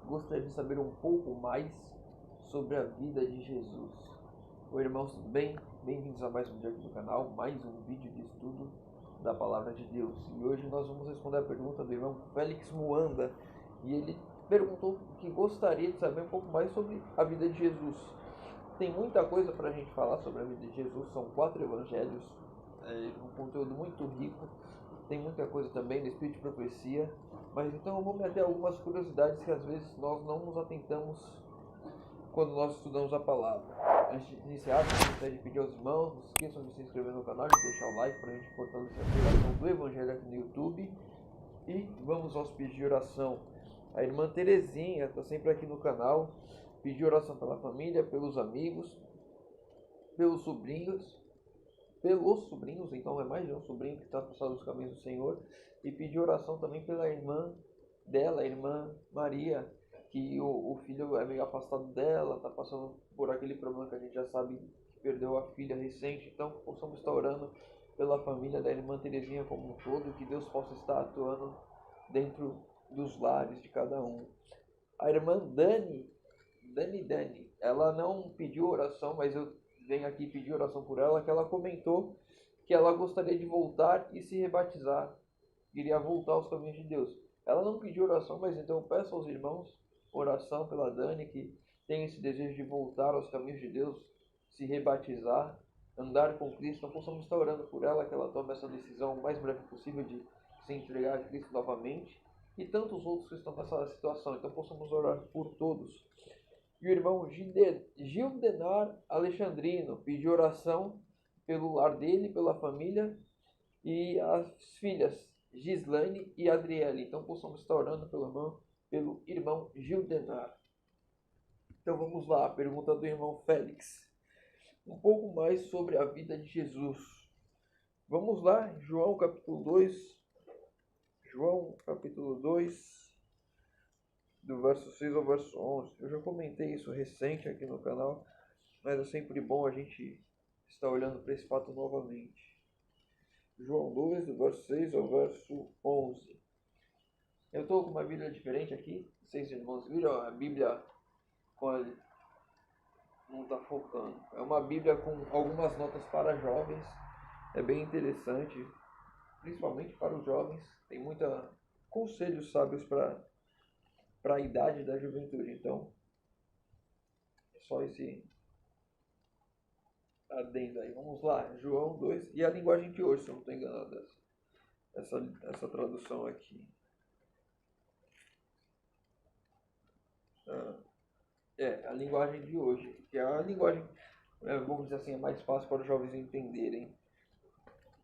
gostaria de saber um pouco mais sobre a vida de Jesus. Oi, irmãos, tudo bem? Bem-vindos a mais um vídeo aqui do canal, mais um vídeo de estudo da Palavra de Deus. E hoje nós vamos responder a pergunta do irmão Félix Muanda. E ele perguntou que gostaria de saber um pouco mais sobre a vida de Jesus. Tem muita coisa para a gente falar sobre a vida de Jesus, são 4 evangelhos, um conteúdo muito rico. Tem muita coisa também no Espírito de Profecia, mas então eu vou me ater a algumas curiosidades que às vezes nós não nos atentamos quando nós estudamos a palavra. Antes de iniciar, eu gostaria de pedir aos irmãos, não se esqueçam de se inscrever no canal, de deixar o like para a gente fortalecer a pregação do Evangelho aqui no YouTube. E vamos aos pedidos de oração. A irmã Terezinha está sempre aqui no canal, pediu oração pela família, pelos amigos, pelos sobrinhos, então é mais de um sobrinho que está passando os caminhos do Senhor, e pedir oração também pela irmã dela, a irmã Maria, que o filho é meio afastado dela, está passando por aquele problema que a gente já sabe, que perdeu a filha recente. Então possamos estar orando pela família da irmã Terezinha como um todo, que Deus possa estar atuando dentro dos lares de cada um. A irmã Dani, ela não pediu oração, mas eu venho aqui pedir oração por ela, que ela comentou que ela gostaria de voltar e se rebatizar, queria voltar aos caminhos de Deus. Ela não pediu oração, mas então eu peço aos irmãos oração pela Dani, que tem esse desejo de voltar aos caminhos de Deus, se rebatizar, andar com Cristo. Então possamos estar orando por ela, que ela tome essa decisão o mais breve possível de se entregar a Cristo novamente, e tantos outros que estão nessa situação. Então possamos orar por todos. E o irmão Gildenar Alexandrino pediu oração pelo lar dele, pela família e as filhas Gislaine e Adriele. Então possamos estar orando pelo irmão Gildenar. Então vamos lá, a pergunta do irmão Félix. Um pouco mais sobre a vida de Jesus. Vamos lá, João capítulo 2. João capítulo 2. Do verso 6 ao verso 11. Eu já comentei isso recente aqui no canal, mas é sempre bom a gente estar olhando para esse fato novamente. João 2, do verso 6 ao verso 11. Eu estou com uma Bíblia diferente aqui. Vocês irmãos viram? A Bíblia não está focando. É uma Bíblia com algumas notas para jovens. É bem interessante, principalmente para os jovens. Tem muitos conselhos sábios para a idade da juventude. Então, é só esse adendo aí. Vamos lá, João 2. E a linguagem de hoje, se eu não estou enganado, essa tradução aqui. A linguagem de hoje, que é a linguagem, vamos dizer assim, é mais fácil para os jovens entenderem.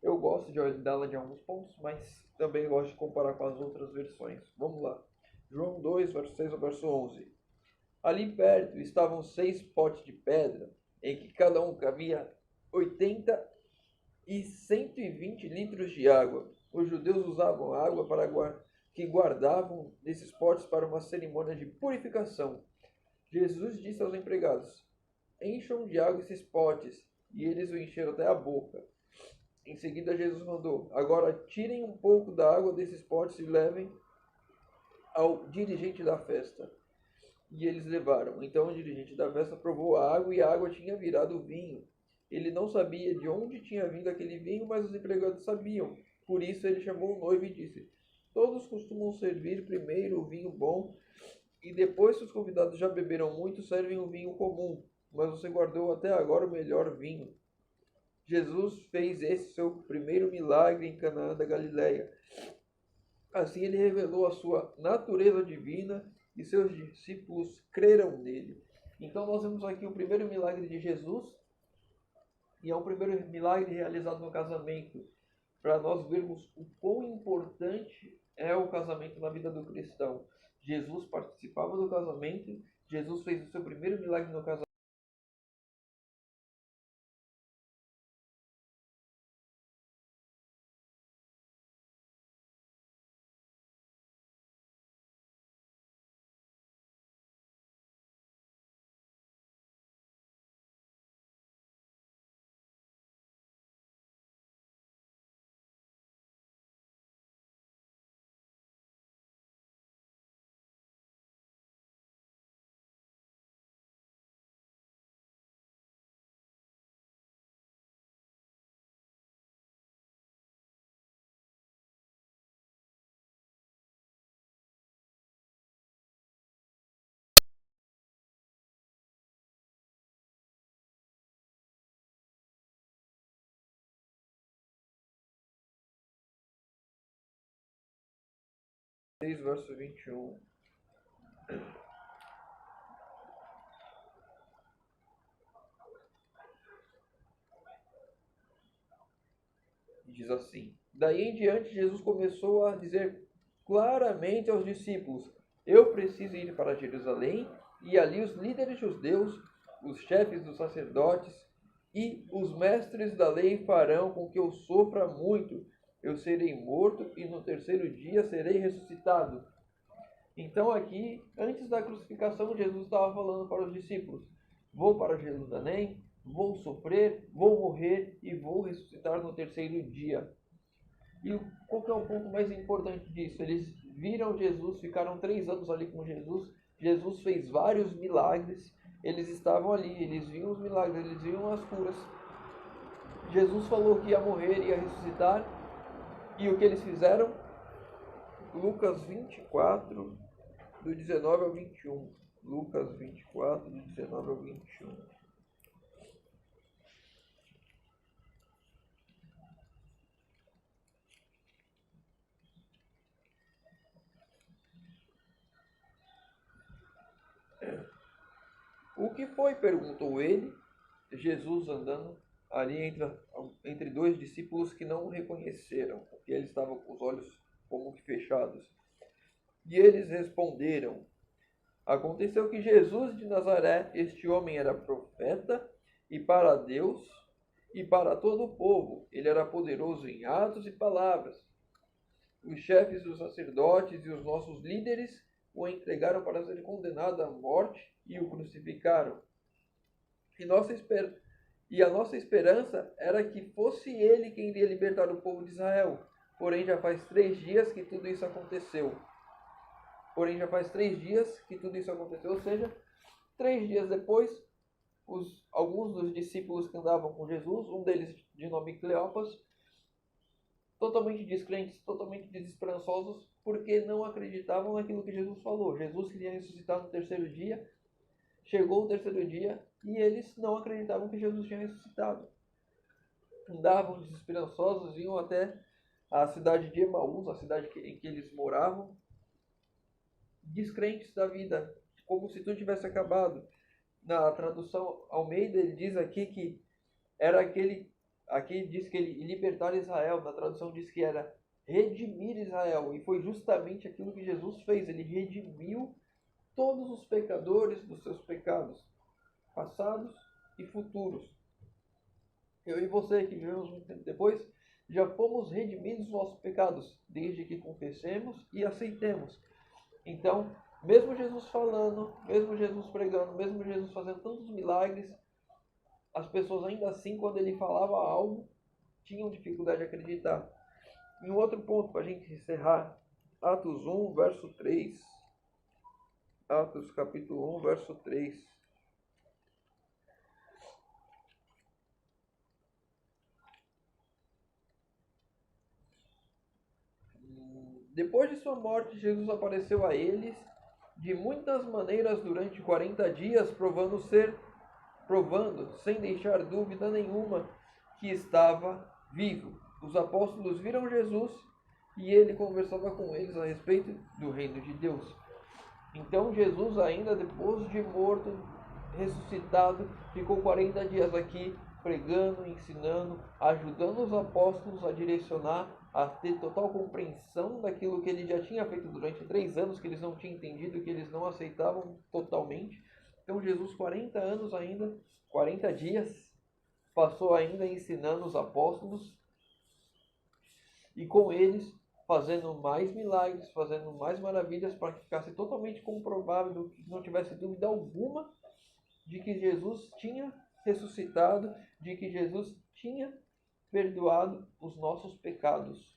Eu gosto dela de alguns pontos, mas também gosto de comparar com as outras versões. Vamos lá. João 2, verso 6 ao verso 11. Ali perto estavam 6 potes de pedra, em que cada um cabia 80 e 120 litros de água. Os judeus usavam a água que guardavam desses potes para uma cerimônia de purificação. Jesus disse aos empregados: encham de água esses potes, e eles o encheram até a boca. Em seguida Jesus mandou: agora tirem um pouco da água desses potes e levem ao dirigente da festa. E eles levaram. Então o dirigente da festa provou a água, e a água tinha virado vinho. Ele não sabia de onde tinha vindo aquele vinho, mas os empregados sabiam. Por isso ele chamou o noivo e disse: todos costumam servir primeiro o vinho bom, e depois que os convidados já beberam muito, servem o vinho comum. Mas você guardou até agora o melhor vinho. Jesus fez esse seu primeiro milagre em Canaã da Galileia. Assim ele revelou a sua natureza divina, e seus discípulos creram nele. Então nós vemos aqui o primeiro milagre de Jesus, e é um primeiro milagre realizado no casamento, para nós vermos o quão importante é o casamento na vida do cristão. Jesus participava do casamento, Jesus fez o seu primeiro milagre no casamento. 6, verso 21. Diz assim: daí em diante, Jesus começou a dizer claramente aos discípulos: eu preciso ir para Jerusalém, e ali os líderes judeus, os chefes dos sacerdotes e os mestres da lei farão com que eu sofra muito. Eu serei morto e no terceiro dia serei ressuscitado. Então aqui, antes da crucificação, Jesus estava falando para os discípulos: vou para Jerusalém, vou sofrer, vou morrer e vou ressuscitar no terceiro dia. E qual que é o ponto mais importante disso? Eles viram Jesus, ficaram 3 anos ali com Jesus. Jesus fez vários milagres. Eles estavam ali, eles viam os milagres, eles viam as curas. Jesus falou que ia morrer, ia ressuscitar. E o que eles fizeram? Lucas 24, do 19 ao 21. Lucas 24, do 19 ao 21. O que foi? Perguntou ele, Jesus andando ali entre 2 discípulos que não o reconheceram, porque ele estava com os olhos como que fechados. E eles responderam: aconteceu que Jesus de Nazaré, este homem era profeta, e para Deus e para todo o povo. Ele era poderoso em atos e palavras. Os chefes dos sacerdotes e os nossos líderes o entregaram para ser condenado à morte e o crucificaram. E a nossa esperança era que fosse ele quem iria libertar o povo de Israel. Porém, já faz 3 dias que tudo isso aconteceu. Ou seja, 3 dias depois, alguns dos discípulos que andavam com Jesus, um deles de nome Cleopas, totalmente descrentes, totalmente desesperançosos, porque não acreditavam naquilo que Jesus falou. Jesus queria ressuscitar no terceiro dia. Chegou o terceiro dia e eles não acreditavam que Jesus tinha ressuscitado. Andavam desesperançosos, iam até a cidade de Emaús, a cidade em que eles moravam, descrentes da vida, como se tudo tivesse acabado. Na tradução Almeida, ele diz aqui que era aqui diz que ele libertar Israel, na tradução diz que era redimir Israel, e foi justamente aquilo que Jesus fez. Ele redimiu todos os pecadores dos seus pecados, passados e futuros. Eu e você que vivemos muito tempo depois, já fomos redimidos dos nossos pecados, desde que confessemos e aceitemos. Então, mesmo Jesus falando, mesmo Jesus pregando, mesmo Jesus fazendo tantos milagres, as pessoas ainda assim, quando ele falava algo, tinham dificuldade de acreditar. E um outro ponto para a gente encerrar, Atos 1, verso 3. Atos capítulo 1, verso 3. Depois de sua morte, Jesus apareceu a eles de muitas maneiras durante 40 dias, provando, sem deixar dúvida nenhuma, que estava vivo. Os apóstolos viram Jesus e ele conversava com eles a respeito do reino de Deus. Então Jesus, ainda depois de morto, ressuscitado, ficou 40 dias aqui pregando, ensinando, ajudando os apóstolos a direcionar, a ter total compreensão daquilo que ele já tinha feito durante 3 anos, que eles não tinham entendido, que eles não aceitavam totalmente. Então Jesus, 40 anos ainda, 40 dias, passou ainda ensinando os apóstolos, e com eles fazendo mais milagres, fazendo mais maravilhas, para que ficasse totalmente comprovado, que não tivesse dúvida alguma de que Jesus tinha ressuscitado, de que Jesus tinha perdoado os nossos pecados.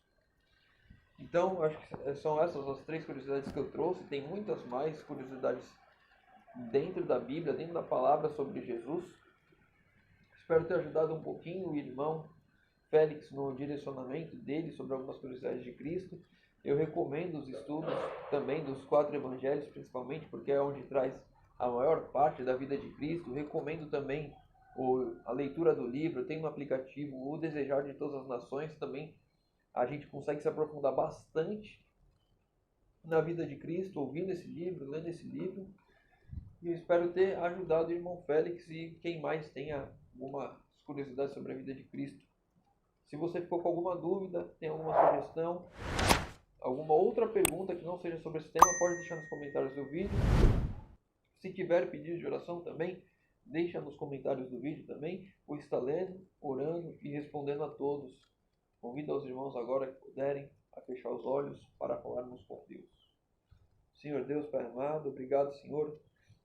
Então, acho que são essas as 3 curiosidades que eu trouxe. Tem muitas mais curiosidades dentro da Bíblia, dentro da palavra sobre Jesus. Espero ter ajudado um pouquinho o irmão Félix no direcionamento dele sobre algumas curiosidades de Cristo. Eu recomendo os estudos também dos 4 evangelhos, principalmente, porque é onde traz a maior parte da vida de Cristo. Recomendo também a leitura do livro. Tem no aplicativo O Desejar de Todas as Nações. Também a gente consegue se aprofundar bastante na vida de Cristo, ouvindo esse livro, lendo esse livro. E eu espero ter ajudado o irmão Félix e quem mais tenha alguma curiosidade sobre a vida de Cristo. Se você ficou com alguma dúvida, tem alguma sugestão, alguma outra pergunta que não seja sobre esse tema, pode deixar nos comentários do vídeo. Se tiver pedido de oração também, deixa nos comentários do vídeo também. Vou estar lendo, orando e respondendo a todos. Convido aos irmãos agora que puderem a fechar os olhos para falarmos com Deus. Senhor Deus, Pai amado, obrigado, Senhor,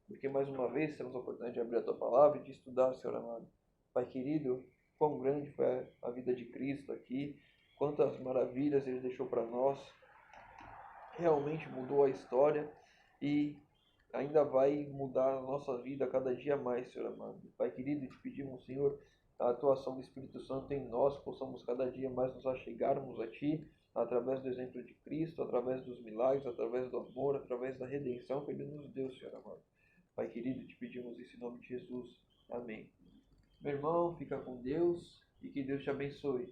porque mais uma vez temos a oportunidade de abrir a Tua Palavra e de estudar, Senhor amado. Pai querido, quão grande foi a vida de Cristo aqui, quantas maravilhas Ele deixou para nós, realmente mudou a história e ainda vai mudar a nossa vida cada dia mais, Senhor amado. Pai querido, te pedimos, Senhor, a atuação do Espírito Santo em nós, possamos cada dia mais nos achegarmos a Ti, através do exemplo de Cristo, através dos milagres, através do amor, através da redenção que Ele nos deu, Senhor amado. Pai querido, te pedimos isso em nome de Jesus. Amém. Meu irmão, fica com Deus e que Deus te abençoe.